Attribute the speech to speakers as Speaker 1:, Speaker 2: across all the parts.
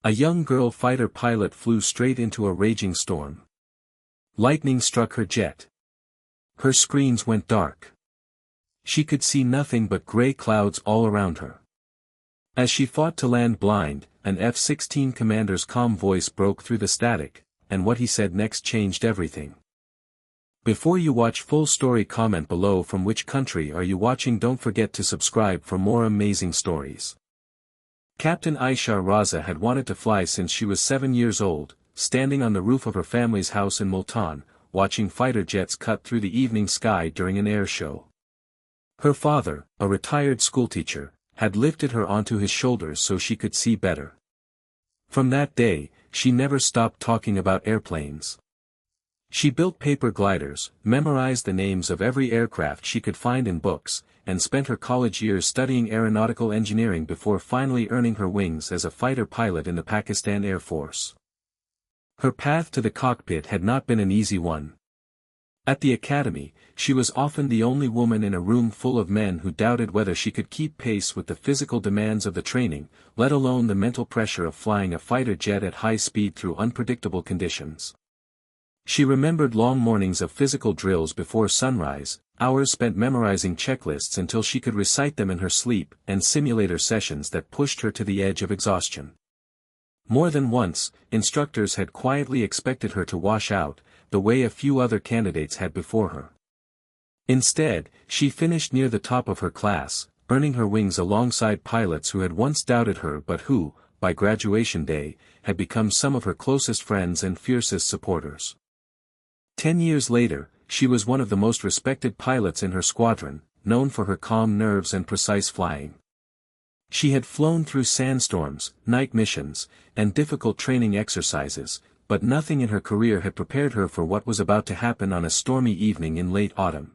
Speaker 1: A young girl fighter pilot flew straight into a raging storm. Lightning struck her jet. Her screens went dark. She could see nothing but gray clouds all around her. As she fought to land blind, an F-16 commander's calm voice broke through the static, and what he said next changed everything. Before you watch full story, comment below from which country are you watching. Don't forget to subscribe for more amazing stories. Captain Aisha Raza had wanted to fly since she was 7 years old, standing on the roof of her family's house in Multan, watching fighter jets cut through the evening sky during an air show. Her father, a retired schoolteacher, had lifted her onto his shoulders so she could see better. From that day, she never stopped talking about airplanes. She built paper gliders, memorized the names of every aircraft she could find in books, and spent her college years studying aeronautical engineering before finally earning her wings as a fighter pilot in the Pakistan Air Force. Her path to the cockpit had not been an easy one. At the academy, she was often the only woman in a room full of men who doubted whether she could keep pace with the physical demands of the training, let alone the mental pressure of flying a fighter jet at high speed through unpredictable conditions. She remembered long mornings of physical drills before sunrise, hours spent memorizing checklists until she could recite them in her sleep, and simulator sessions that pushed her to the edge of exhaustion. More than once, instructors had quietly expected her to wash out, the way a few other candidates had before her. Instead, she finished near the top of her class, earning her wings alongside pilots who had once doubted her but who, by graduation day, had become some of her closest friends and fiercest supporters. 10 years later, she was one of the most respected pilots in her squadron, known for her calm nerves and precise flying. She had flown through sandstorms, night missions, and difficult training exercises, but nothing in her career had prepared her for what was about to happen on a stormy evening in late autumn.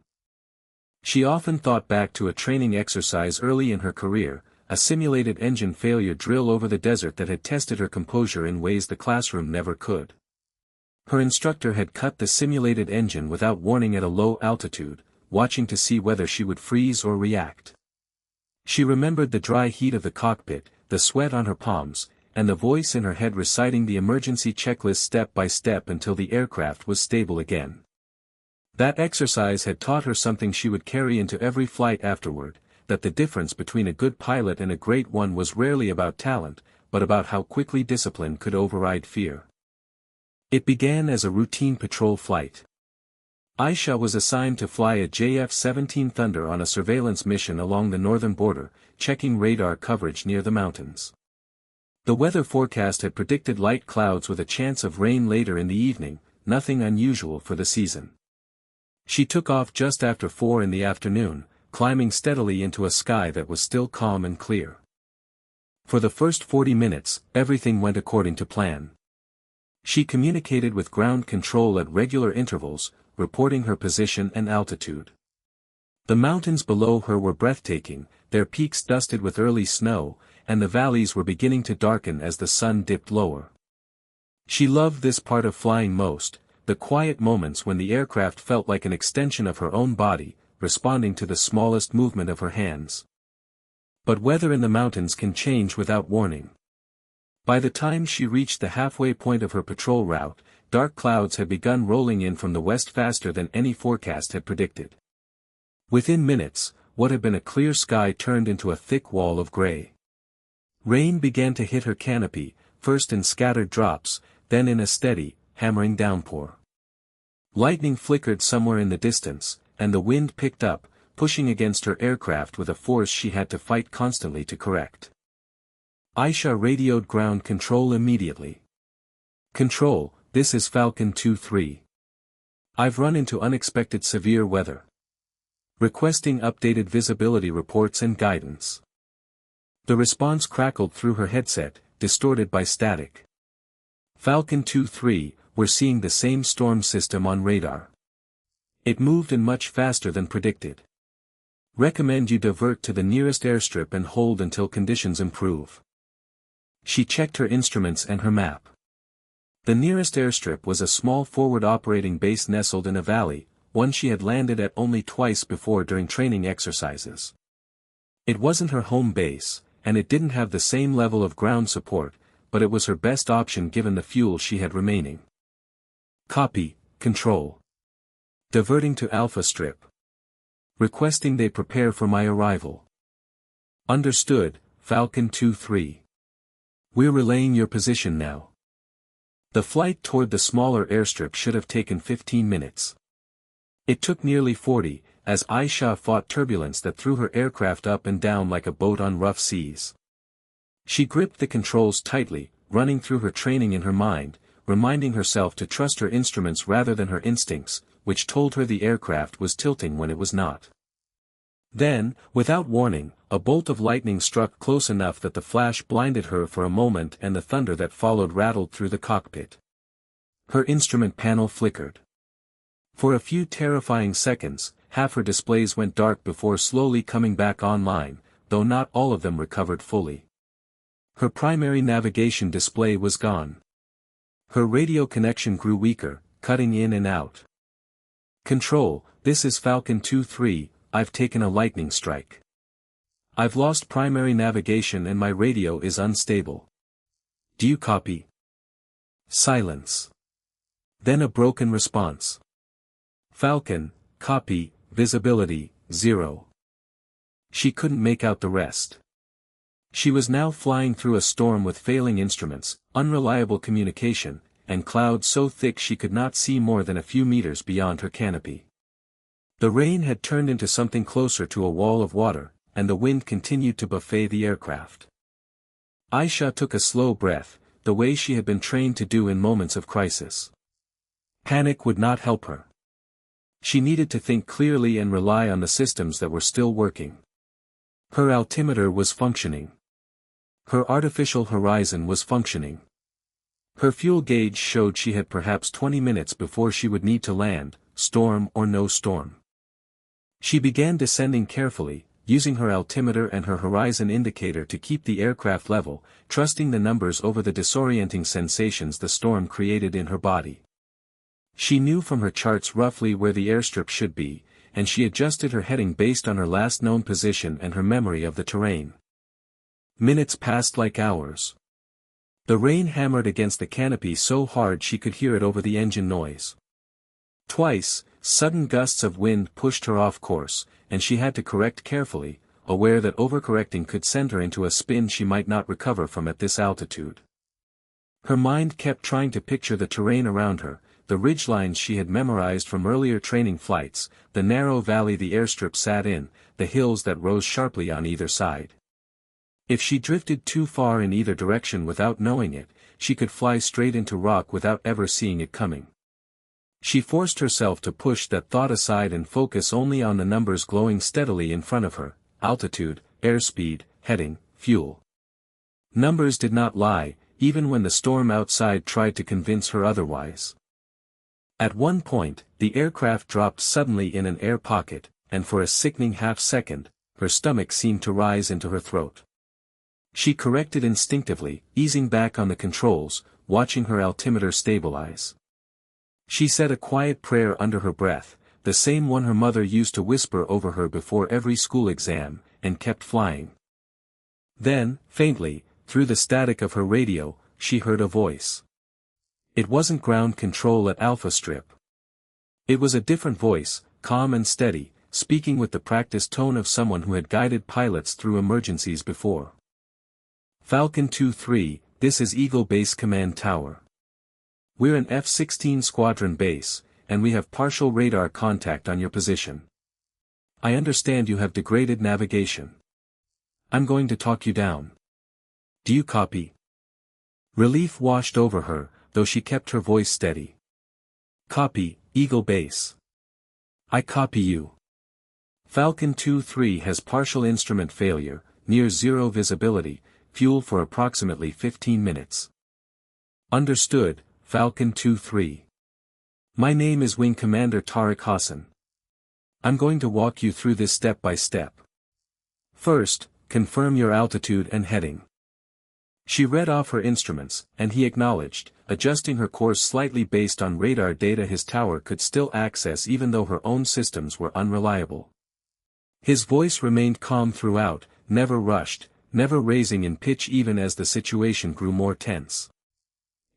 Speaker 1: She often thought back to a training exercise early in her career, a simulated engine failure drill over the desert that had tested her composure in ways the classroom never could. Her instructor had cut the simulated engine without warning at a low altitude, watching to see whether she would freeze or react. She remembered the dry heat of the cockpit, the sweat on her palms, and the voice in her head reciting the emergency checklist step by step until the aircraft was stable again. That exercise had taught her something she would carry into every flight afterward, that the difference between a good pilot and a great one was rarely about talent, but about how quickly discipline could override fear. It began as a routine patrol flight. Aisha was assigned to fly a F-17 Thunder on a surveillance mission along the northern border, checking radar coverage near the mountains. The weather forecast had predicted light clouds with a chance of rain later in the evening, nothing unusual for the season. She took off just after 4 in the afternoon, climbing steadily into a sky that was still calm and clear. For the first 40 minutes, everything went according to plan. She communicated with ground control at regular intervals, reporting her position and altitude. The mountains below her were breathtaking, their peaks dusted with early snow, and the valleys were beginning to darken as the sun dipped lower. She loved this part of flying most, the quiet moments when the aircraft felt like an extension of her own body, responding to the smallest movement of her hands. But weather in the mountains can change without warning. By the time she reached the halfway point of her patrol route, dark clouds had begun rolling in from the west faster than any forecast had predicted. Within minutes, what had been a clear sky turned into a thick wall of gray. Rain began to hit her canopy, first in scattered drops, then in a steady, hammering downpour. Lightning flickered somewhere in the distance, and the wind picked up, pushing against her aircraft with a force she had to fight constantly to correct. Aisha radioed ground control immediately. "Control, this is Falcon 2-3. I've run into unexpected severe weather. Requesting updated visibility reports and guidance." The response crackled through her headset, distorted by static. "Falcon 2-3, we're seeing the same storm system on radar. It moved in much faster than predicted. Recommend you divert to the nearest airstrip and hold until conditions improve." She checked her instruments and her map. The nearest airstrip was a small forward operating base nestled in a valley, one she had landed at only twice before during training exercises. It wasn't her home base, and it didn't have the same level of ground support, but it was her best option given the fuel she had remaining. Copy, Control. Diverting to Alpha Strip. Requesting they prepare for my arrival. Understood, Falcon 2-3. We're relaying your position now. The flight toward the smaller airstrip should have taken 15 minutes. It took nearly 40, as Aisha fought turbulence that threw her aircraft up and down like a boat on rough seas. She gripped the controls tightly, running through her training in her mind, reminding herself to trust her instruments rather than her instincts, which told her the aircraft was tilting when it was not. Then, without warning, a bolt of lightning struck close enough that the flash blinded her for a moment and the thunder that followed rattled through the cockpit. Her instrument panel flickered. For a few terrifying seconds, half her displays went dark before slowly coming back online, though not all of them recovered fully. Her primary navigation display was gone. Her radio connection grew weaker, cutting in and out. Control, this is Falcon 2-3, I've taken a lightning strike. I've lost primary navigation and my radio is unstable. Do you copy? Silence. Then a broken response. Falcon, copy, visibility, 0. She couldn't make out the rest. She was now flying through a storm with failing instruments, unreliable communication, and clouds so thick she could not see more than a few meters beyond her canopy. The rain had turned into something closer to a wall of water, and the wind continued to buffet the aircraft. Aisha took a slow breath, the way she had been trained to do in moments of crisis. Panic would not help her. She needed to think clearly and rely on the systems that were still working. Her altimeter was functioning. Her artificial horizon was functioning. Her fuel gauge showed she had perhaps 20 minutes before she would need to land, storm or no storm. She began descending carefully, using her altimeter and her horizon indicator to keep the aircraft level, trusting the numbers over the disorienting sensations the storm created in her body. She knew from her charts roughly where the airstrip should be, and she adjusted her heading based on her last known position and her memory of the terrain. Minutes passed like hours. The rain hammered against the canopy so hard she could hear it over the engine noise. Twice, sudden gusts of wind pushed her off course, and she had to correct carefully, aware that overcorrecting could send her into a spin she might not recover from at this altitude. Her mind kept trying to picture the terrain around her, the ridgelines she had memorized from earlier training flights, the narrow valley the airstrip sat in, the hills that rose sharply on either side. If she drifted too far in either direction without knowing it, she could fly straight into rock without ever seeing it coming. She forced herself to push that thought aside and focus only on the numbers glowing steadily in front of her: altitude, airspeed, heading, fuel. Numbers did not lie, even when the storm outside tried to convince her otherwise. At one point, the aircraft dropped suddenly in an air pocket, and for a sickening half-second, her stomach seemed to rise into her throat. She corrected instinctively, easing back on the controls, watching her altimeter stabilize. She said a quiet prayer under her breath, the same one her mother used to whisper over her before every school exam, and kept flying. Then, faintly, through the static of her radio, she heard a voice. It wasn't ground control at Alpha Strip. It was a different voice, calm and steady, speaking with the practiced tone of someone who had guided pilots through emergencies before. Falcon 2-3, this is Eagle Base Command Tower. We're an F-16 squadron base, and we have partial radar contact on your position. I understand you have degraded navigation. I'm going to talk you down. Do you copy? Relief washed over her, though she kept her voice steady. Copy, Eagle Base. I copy you. Falcon 2-3 has partial instrument failure, near zero visibility, fuel for approximately 15 minutes. Understood, Falcon 2-3. My name is Wing Commander Tariq Hassan. I'm going to walk you through this step by step. First, confirm your altitude and heading. She read off her instruments, and he acknowledged, adjusting her course slightly based on radar data his tower could still access even though her own systems were unreliable. His voice remained calm throughout, never rushed, never raising in pitch even as the situation grew more tense.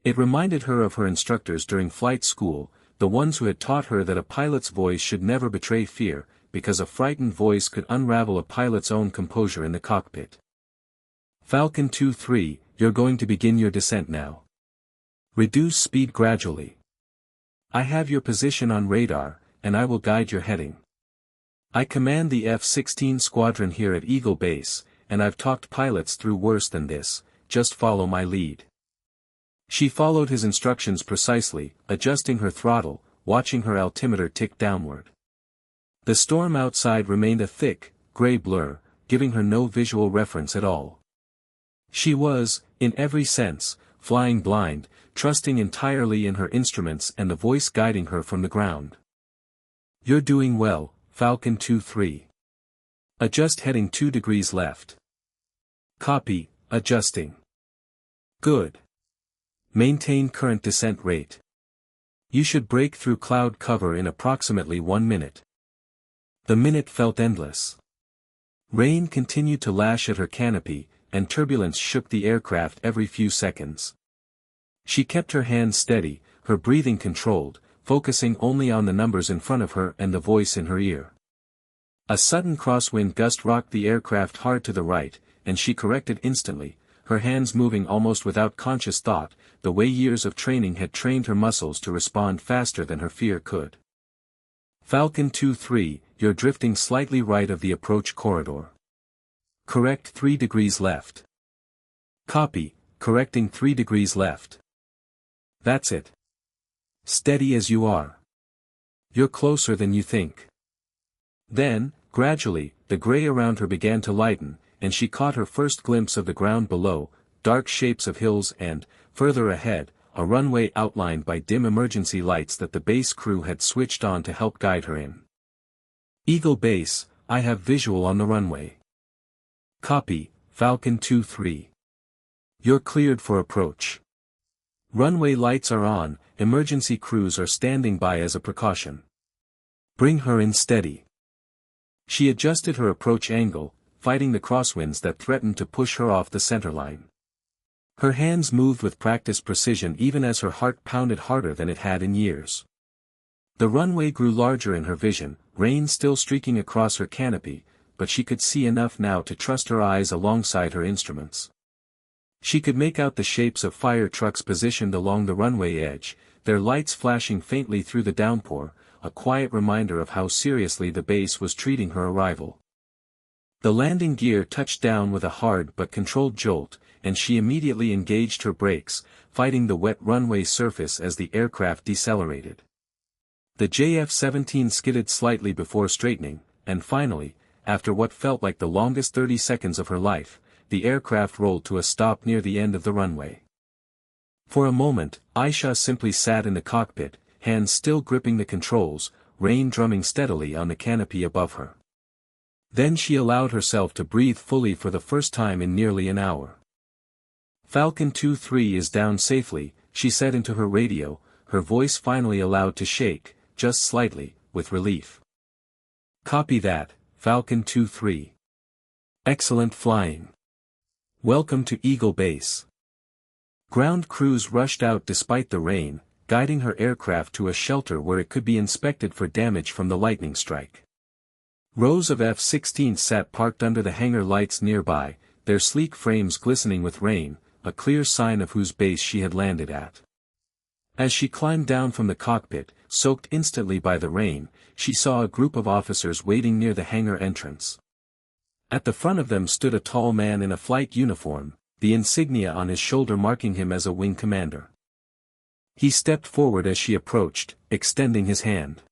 Speaker 1: It reminded her of her instructors during flight school, the ones who had taught her that a pilot's voice should never betray fear, because a frightened voice could unravel a pilot's own composure in the cockpit. Falcon 2-3, you're going to begin your descent now. Reduce speed gradually. I have your position on radar, and I will guide your heading. I command the F-16 squadron here at Eagle Base, and I've talked pilots through worse than this, just follow my lead. She followed his instructions precisely, adjusting her throttle, watching her altimeter tick downward. The storm outside remained a thick, gray blur, giving her no visual reference at all. She was, in every sense, flying blind, trusting entirely in her instruments and the voice guiding her from the ground. You're doing well, Falcon 2-3. Adjust heading 2 degrees left. Copy, adjusting. Good. Maintain current descent rate. You should break through cloud cover in approximately 1 minute. The minute felt endless. Rain continued to lash at her canopy, and turbulence shook the aircraft every few seconds. She kept her hands steady, her breathing controlled, focusing only on the numbers in front of her and the voice in her ear. A sudden crosswind gust rocked the aircraft hard to the right, and she corrected instantly, her hands moving almost without conscious thought, the way years of training had trained her muscles to respond faster than her fear could. Falcon 2-3, you're drifting slightly right of the approach corridor. Correct 3 degrees left. Copy, correcting 3 degrees left. That's it. Steady as you are. You're closer than you think. Then, gradually, the gray around her began to lighten, and she caught her first glimpse of the ground below, dark shapes of hills and, further ahead, a runway outlined by dim emergency lights that the base crew had switched on to help guide her in. Eagle Base, I have visual on the runway. Copy, Falcon 2-3. You're cleared for approach. Runway lights are on, emergency crews are standing by as a precaution. Bring her in steady. She adjusted her approach angle, fighting the crosswinds that threatened to push her off the centerline. Her hands moved with practiced precision even as her heart pounded harder than it had in years. The runway grew larger in her vision, rain still streaking across her canopy, but she could see enough now to trust her eyes alongside her instruments. She could make out the shapes of fire trucks positioned along the runway edge, their lights flashing faintly through the downpour, a quiet reminder of how seriously the base was treating her arrival. The landing gear touched down with a hard but controlled jolt, and she immediately engaged her brakes, fighting the wet runway surface as the aircraft decelerated. The F-17 skidded slightly before straightening, and finally, after what felt like the longest 30 seconds of her life, the aircraft rolled to a stop near the end of the runway. For a moment, Aisha simply sat in the cockpit, hands still gripping the controls, rain drumming steadily on the canopy above her. Then she allowed herself to breathe fully for the first time in nearly an hour. Falcon 2-3 is down safely, she said into her radio, her voice finally allowed to shake, just slightly, with relief. Copy that, Falcon 2-3. Excellent flying. Welcome to Eagle Base. Ground crews rushed out despite the rain, guiding her aircraft to a shelter where it could be inspected for damage from the lightning strike. Rows of F-16s sat parked under the hangar lights nearby, their sleek frames glistening with rain, a clear sign of whose base she had landed at. As she climbed down from the cockpit, soaked instantly by the rain, she saw a group of officers waiting near the hangar entrance. At the front of them stood a tall man in a flight uniform, the insignia on his shoulder marking him as a wing commander. He stepped forward as she approached, extending his hand.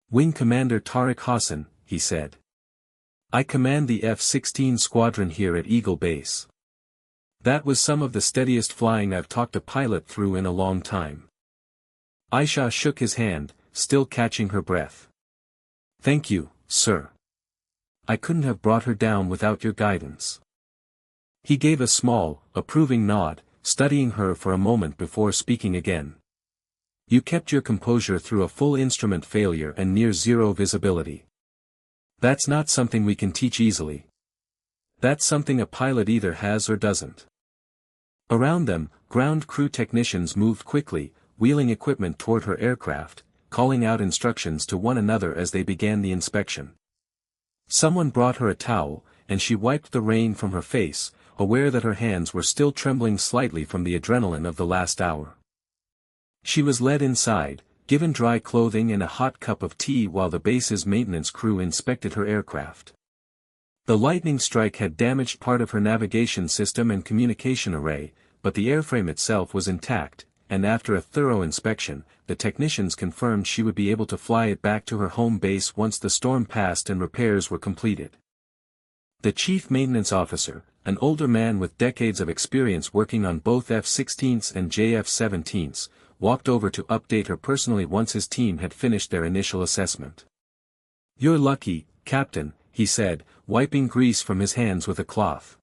Speaker 1: Wing Commander Tariq Hassan, he said. I command the F-16 squadron here at Eagle Base. That was some of the steadiest flying I've talked a pilot through in a long time. Aisha shook his hand, still catching her breath. Thank you, sir. I couldn't have brought her down without your guidance. He gave a small, approving nod, studying her for a moment before speaking again. You kept your composure through a full instrument failure and near zero visibility. That's not something we can teach easily. That's something a pilot either has or doesn't. Around them, ground crew technicians moved quickly, wheeling equipment toward her aircraft, calling out instructions to one another as they began the inspection. Someone brought her a towel, and she wiped the rain from her face, aware that her hands were still trembling slightly from the adrenaline of the last hour. She was led inside, given dry clothing and a hot cup of tea while the base's maintenance crew inspected her aircraft. The lightning strike had damaged part of her navigation system and communication array, but the airframe itself was intact, and after a thorough inspection, the technicians confirmed she would be able to fly it back to her home base once the storm passed and repairs were completed. The chief maintenance officer, an older man with decades of experience working on both F-16s and JF-17s, walked over to update her personally once his team had finished their initial assessment. "You're lucky, Captain," he said, wiping grease from his hands with a cloth.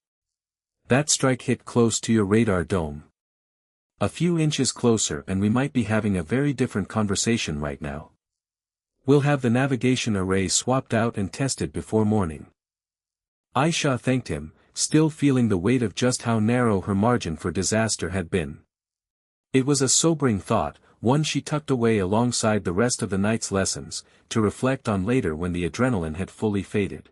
Speaker 1: "That strike hit close to your radar dome. A few inches closer and we might be having a very different conversation right now. We'll have the navigation array swapped out and tested before morning." Aisha thanked him, still feeling the weight of just how narrow her margin for disaster had been. It was a sobering thought, one she tucked away alongside the rest of the night's lessons, to reflect on later when the adrenaline had fully faded.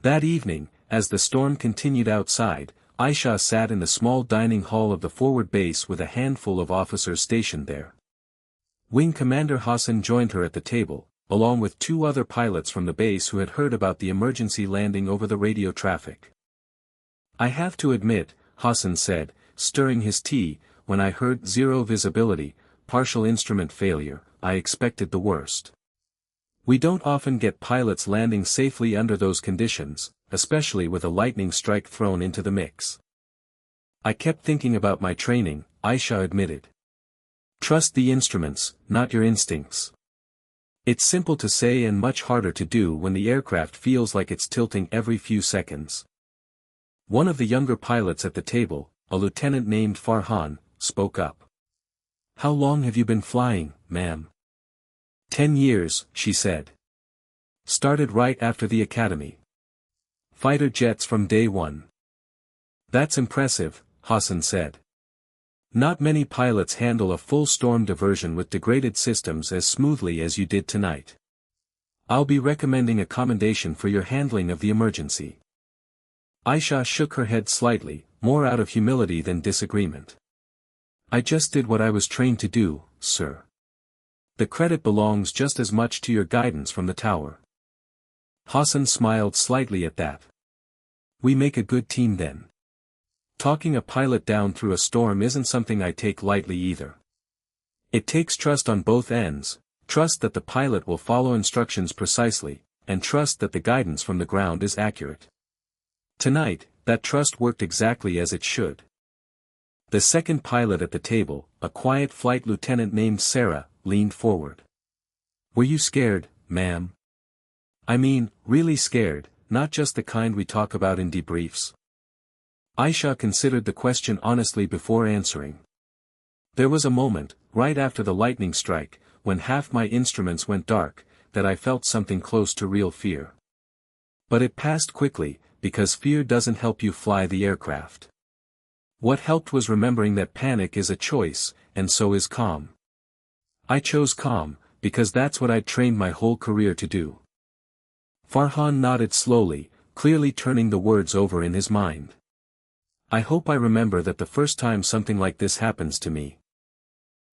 Speaker 1: That evening, as the storm continued outside, Aisha sat in the small dining hall of the forward base with a handful of officers stationed there. Wing Commander Hassan joined her at the table, along with two other pilots from the base who had heard about the emergency landing over the radio traffic. "I have to admit," Hassan said, stirring his tea, "when I heard zero visibility, partial instrument failure, I expected the worst. We don't often get pilots landing safely under those conditions, especially with a lightning strike thrown into the mix." "I kept thinking about my training," Aisha admitted. "Trust the instruments, not your instincts. It's simple to say and much harder to do when the aircraft feels like it's tilting every few seconds." One of the younger pilots at the table, a lieutenant named Farhan, spoke up. "How long have you been flying, ma'am?" 10 years, she said. "Started right after the academy. Fighter jets from day one." "That's impressive," Hassan said. "Not many pilots handle a full storm diversion with degraded systems as smoothly as you did tonight. I'll be recommending a commendation for your handling of the emergency." Aisha shook her head slightly, more out of humility than disagreement. "I just did what I was trained to do, sir. The credit belongs just as much to your guidance from the tower." Hassan smiled slightly at that. "We make a good team then. Talking a pilot down through a storm isn't something I take lightly either. It takes trust on both ends, trust that the pilot will follow instructions precisely, and trust that the guidance from the ground is accurate. Tonight, that trust worked exactly as it should." The second pilot at the table, a quiet flight lieutenant named Sarah, leaned forward. "Were you scared, ma'am? I mean, really scared, not just the kind we talk about in debriefs?" Aisha considered the question honestly before answering. "There was a moment, right after the lightning strike, when half my instruments went dark, that I felt something close to real fear. But it passed quickly, because fear doesn't help you fly the aircraft. What helped was remembering that panic is a choice, and so is calm. I chose calm, because that's what I'd trained my whole career to do." Farhan nodded slowly, clearly turning the words over in his mind. "I hope I remember that the first time something like this happens to me."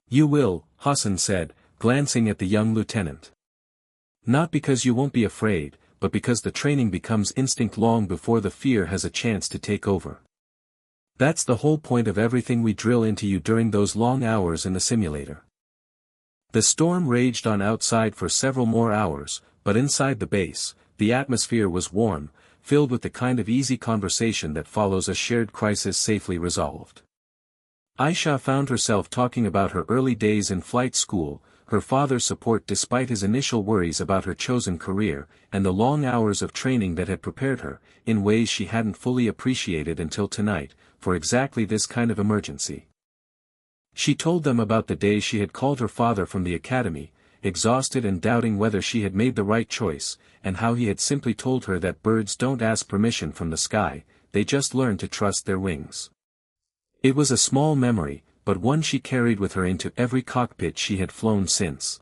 Speaker 1: "You will," Hassan said, glancing at the young lieutenant. "Not because you won't be afraid, but because the training becomes instinct long before the fear has a chance to take over. That's the whole point of everything we drill into you during those long hours in the simulator." The storm raged on outside for several more hours, but inside the base, the atmosphere was warm, filled with the kind of easy conversation that follows a shared crisis safely resolved. Aisha found herself talking about her early days in flight school, her father's support despite his initial worries about her chosen career, and the long hours of training that had prepared her, in ways she hadn't fully appreciated until tonight, for exactly this kind of emergency. She told them about the day she had called her father from the academy, exhausted and doubting whether she had made the right choice, and how he had simply told her that birds don't ask permission from the sky, they just learn to trust their wings. It was a small memory, but one she carried with her into every cockpit she had flown since.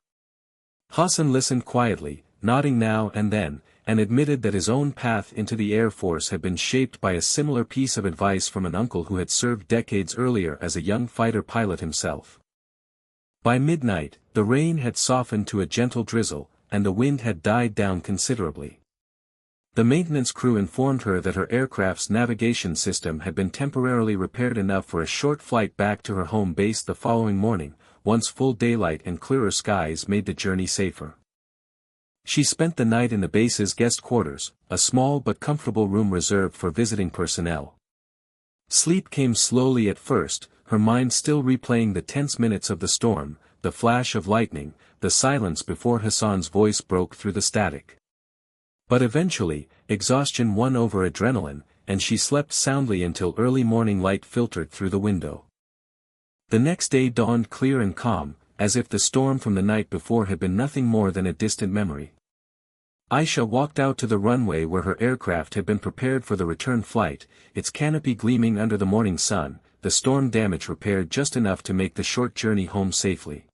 Speaker 1: Hassan listened quietly, nodding now and then, and admitted that his own path into the Air Force had been shaped by a similar piece of advice from an uncle who had served decades earlier as a young fighter pilot himself. By midnight, the rain had softened to a gentle drizzle, and the wind had died down considerably. The maintenance crew informed her that her aircraft's navigation system had been temporarily repaired enough for a short flight back to her home base the following morning, once full daylight and clearer skies made the journey safer. She spent the night in the base's guest quarters, a small but comfortable room reserved for visiting personnel. Sleep came slowly at first, her mind still replaying the tense minutes of the storm, the flash of lightning, the silence before Hassan's voice broke through the static. But eventually, exhaustion won over adrenaline, and she slept soundly until early morning light filtered through the window. The next day dawned clear and calm, as if the storm from the night before had been nothing more than a distant memory. Aisha walked out to the runway where her aircraft had been prepared for the return flight, its canopy gleaming under the morning sun, the storm damage repaired just enough to make the short journey home safely.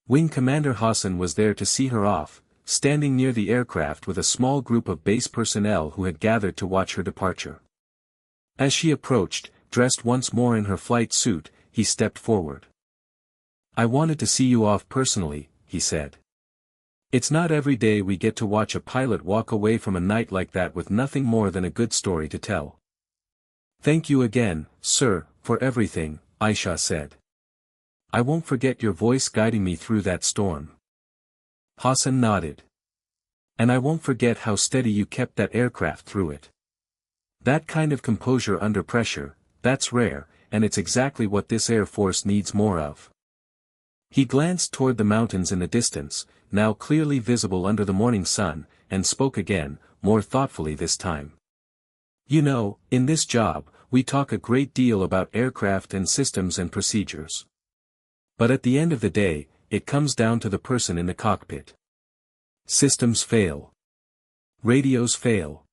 Speaker 1: Wing Commander Hassan was there to see her off, standing near the aircraft with a small group of base personnel who had gathered to watch her departure. As she approached, dressed once more in her flight suit, he stepped forward. "I wanted to see you off personally," he said. "It's not every day we get to watch a pilot walk away from a night like that with nothing more than a good story to tell." "Thank you again, sir, for everything," Aisha said. "I won't forget your voice guiding me through that storm." Hassan nodded. "And I won't forget how steady you kept that aircraft through it. That kind of composure under pressure, that's rare, and it's exactly what this Air Force needs more of." He glanced toward the mountains in the distance, now clearly visible under the morning sun, and spoke again, more thoughtfully this time. "You know, in this job, we talk a great deal about aircraft and systems and procedures. But at the end of the day, it comes down to the person in the cockpit. Systems fail. Radios fail.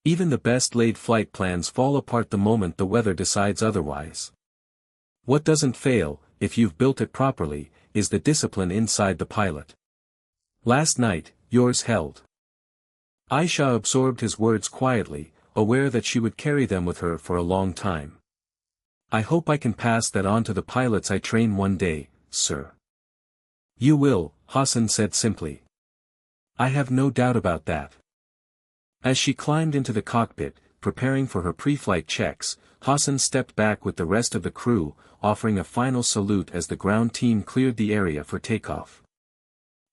Speaker 1: Even the best-laid flight plans fall apart the moment the weather decides otherwise. What doesn't fail, if you've built it properly, is the discipline inside the pilot. Last night, yours held." Aisha absorbed his words quietly, aware that she would carry them with her for a long time. "I hope I can pass that on to the pilots I train one day, sir." "You will," Hassan said simply. "I have no doubt about that." As she climbed into the cockpit, preparing for her pre-flight checks, Hassan stepped back with the rest of the crew, offering a final salute as the ground team cleared the area for takeoff.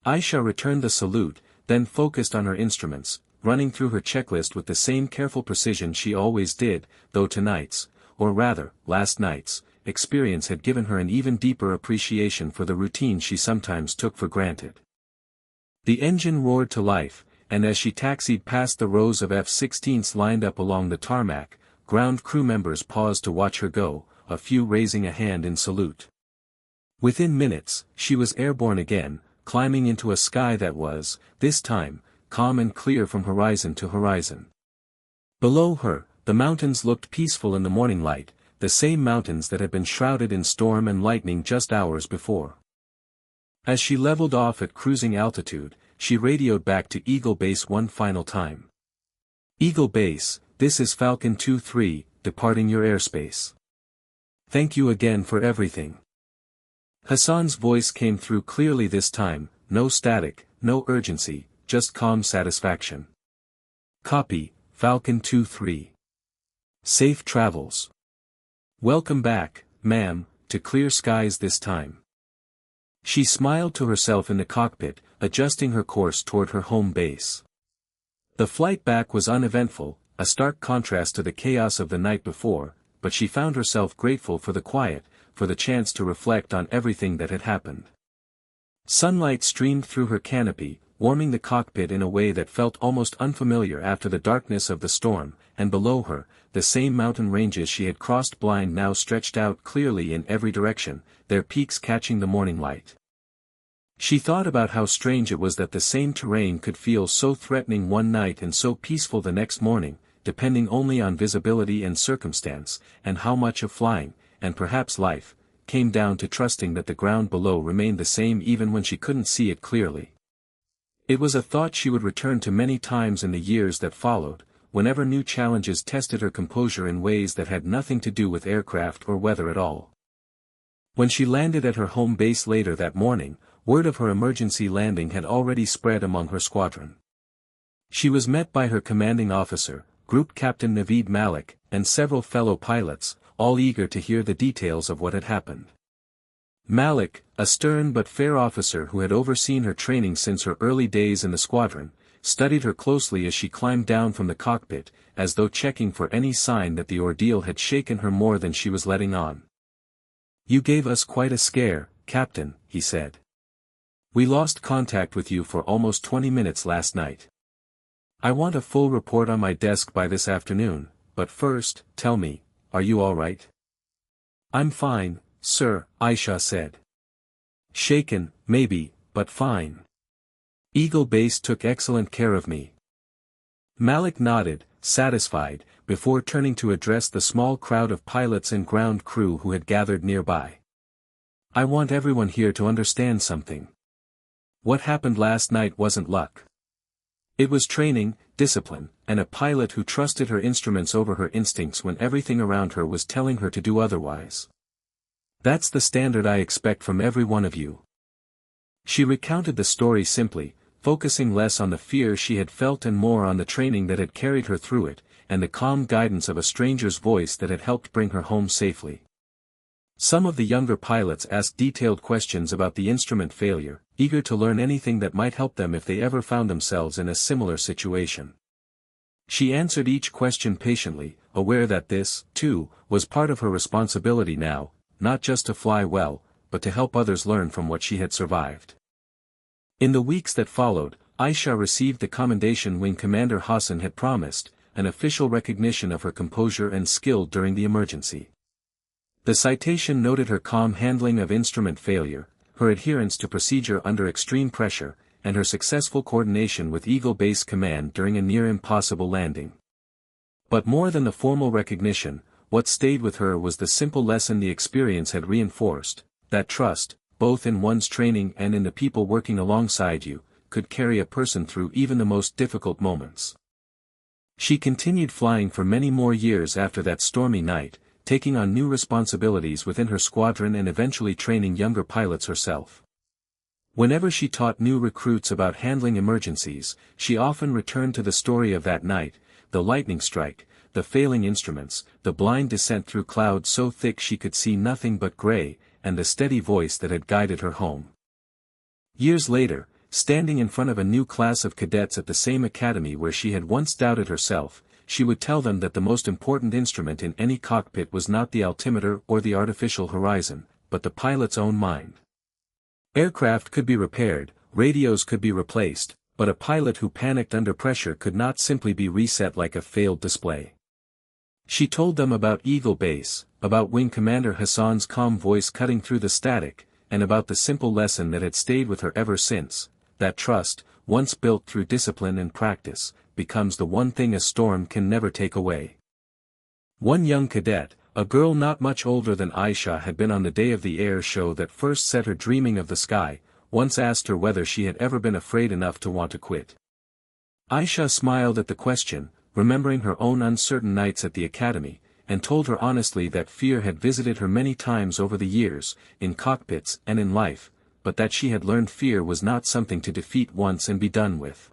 Speaker 1: Aisha returned the salute, then focused on her instruments, running through her checklist with the same careful precision she always did, though tonight's, or rather, last night's, experience had given her an even deeper appreciation for the routine she sometimes took for granted. The engine roared to life, and as she taxied past the rows of F-16s lined up along the tarmac, ground crew members paused to watch her go, a few raising a hand in salute. Within minutes, she was airborne again, climbing into a sky that was, this time, calm and clear from horizon to horizon. Below her, the mountains looked peaceful in the morning light, the same mountains that had been shrouded in storm and lightning just hours before. As she leveled off at cruising altitude, she radioed back to Eagle Base one final time. "Eagle Base, this is Falcon 2-3, departing your airspace. Thank you again for everything." Hassan's voice came through clearly this time, no static, no urgency, just calm satisfaction. "Copy, Falcon 2-3. Safe travels. Welcome back, ma'am, to clear skies this time." She smiled to herself in the cockpit, adjusting her course toward her home base. The flight back was uneventful, a stark contrast to the chaos of the night before, but she found herself grateful for the quiet, for the chance to reflect on everything that had happened. Sunlight streamed through her canopy, warming the cockpit in a way that felt almost unfamiliar after the darkness of the storm, and below her, the same mountain ranges she had crossed blind now stretched out clearly in every direction, their peaks catching the morning light. She thought about how strange it was that the same terrain could feel so threatening one night and so peaceful the next morning, depending only on visibility and circumstance, and how much of flying, and perhaps life, came down to trusting that the ground below remained the same even when she couldn't see it clearly. It was a thought she would return to many times in the years that followed, whenever new challenges tested her composure in ways that had nothing to do with aircraft or weather at all. When she landed at her home base later that morning, word of her emergency landing had already spread among her squadron. She was met by her commanding officer, Group Captain Naveed Malik, and several fellow pilots, all eager to hear the details of what had happened. Malik, a stern but fair officer who had overseen her training since her early days in the squadron, studied her closely as she climbed down from the cockpit, as though checking for any sign that the ordeal had shaken her more than she was letting on. "You gave us quite a scare, Captain," he said. "We lost contact with you for almost 20 minutes last night. I want a full report on my desk by this afternoon, but first, tell me, are you all right?" "I'm fine, sir," Aisha said. "Shaken, maybe, but fine. Eagle Base took excellent care of me." Malik nodded, satisfied, before turning to address the small crowd of pilots and ground crew who had gathered nearby. "I want everyone here to understand something. What happened last night wasn't luck. It was training, discipline, and a pilot who trusted her instruments over her instincts when everything around her was telling her to do otherwise. That's the standard I expect from every one of you." She recounted the story simply, focusing less on the fear she had felt and more on the training that had carried her through it, and the calm guidance of a stranger's voice that had helped bring her home safely. Some of the younger pilots asked detailed questions about the instrument failure, eager to learn anything that might help them if they ever found themselves in a similar situation. She answered each question patiently, aware that this, too, was part of her responsibility now, not just to fly well, but to help others learn from what she had survived. In the weeks that followed, Aisha received the commendation Wing Commander Hassan had promised, an official recognition of her composure and skill during the emergency. The citation noted her calm handling of instrument failure, her adherence to procedure under extreme pressure, and her successful coordination with Eagle Base Command during a near-impossible landing. But more than the formal recognition, what stayed with her was the simple lesson the experience had reinforced, that trust, both in one's training and in the people working alongside you, could carry a person through even the most difficult moments. She continued flying for many more years after that stormy night, taking on new responsibilities within her squadron and eventually training younger pilots herself. Whenever she taught new recruits about handling emergencies, she often returned to the story of that night, the lightning strike, the failing instruments, the blind descent through clouds so thick she could see nothing but gray, and the steady voice that had guided her home. Years later, standing in front of a new class of cadets at the same academy where she had once doubted herself, she would tell them that the most important instrument in any cockpit was not the altimeter or the artificial horizon, but the pilot's own mind. Aircraft could be repaired, radios could be replaced, but a pilot who panicked under pressure could not simply be reset like a failed display. She told them about Eagle Base, about Wing Commander Hassan's calm voice cutting through the static, and about the simple lesson that had stayed with her ever since, that trust, once built through discipline and practice, becomes the one thing a storm can never take away. One young cadet, a girl not much older than Aisha, had been on the day of the air show that first set her dreaming of the sky, once asked her whether she had ever been afraid enough to want to quit. Aisha smiled at the question, remembering her own uncertain nights at the academy, and told her honestly that fear had visited her many times over the years, in cockpits and in life, but that she had learned fear was not something to defeat once and be done with.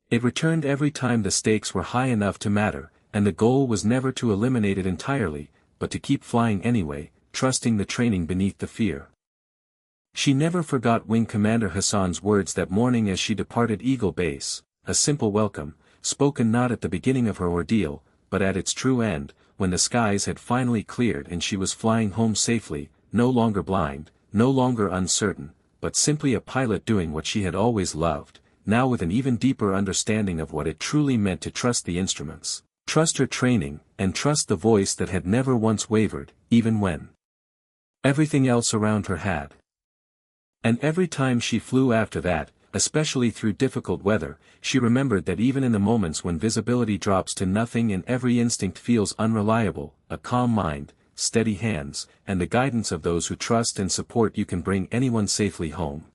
Speaker 1: It returned every time the stakes were high enough to matter, and the goal was never to eliminate it entirely, but to keep flying anyway, trusting the training beneath the fear. She never forgot Wing Commander Hassan's words that morning as she departed Eagle Base, a simple welcome, spoken not at the beginning of her ordeal, but at its true end, when the skies had finally cleared and she was flying home safely, no longer blind, no longer uncertain, but simply a pilot doing what she had always loved, now with an even deeper understanding of what it truly meant to trust the instruments, trust her training, and trust the voice that had never once wavered, even when everything else around her had. And every time she flew after that, especially through difficult weather, she remembered that even in the moments when visibility drops to nothing and every instinct feels unreliable, a calm mind, steady hands, and the guidance of those who trust and support you can bring anyone safely home.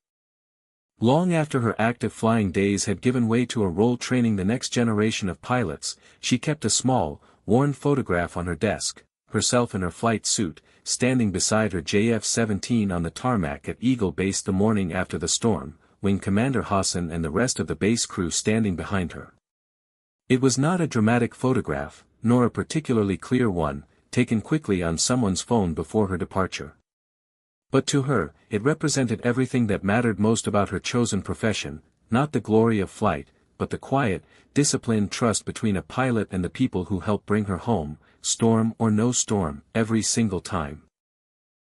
Speaker 1: Long after her active flying days had given way to a role training the next generation of pilots, she kept a small, worn photograph on her desk, herself in her flight suit, standing beside her F-17 on the tarmac at Eagle Base the morning after the storm, Wing Commander Hassan and the rest of the base crew standing behind her. It was not a dramatic photograph, nor a particularly clear one, taken quickly on someone's phone before her departure. But to her, it represented everything that mattered most about her chosen profession, not the glory of flight, but the quiet, disciplined trust between a pilot and the people who help bring her home, storm or no storm, every single time.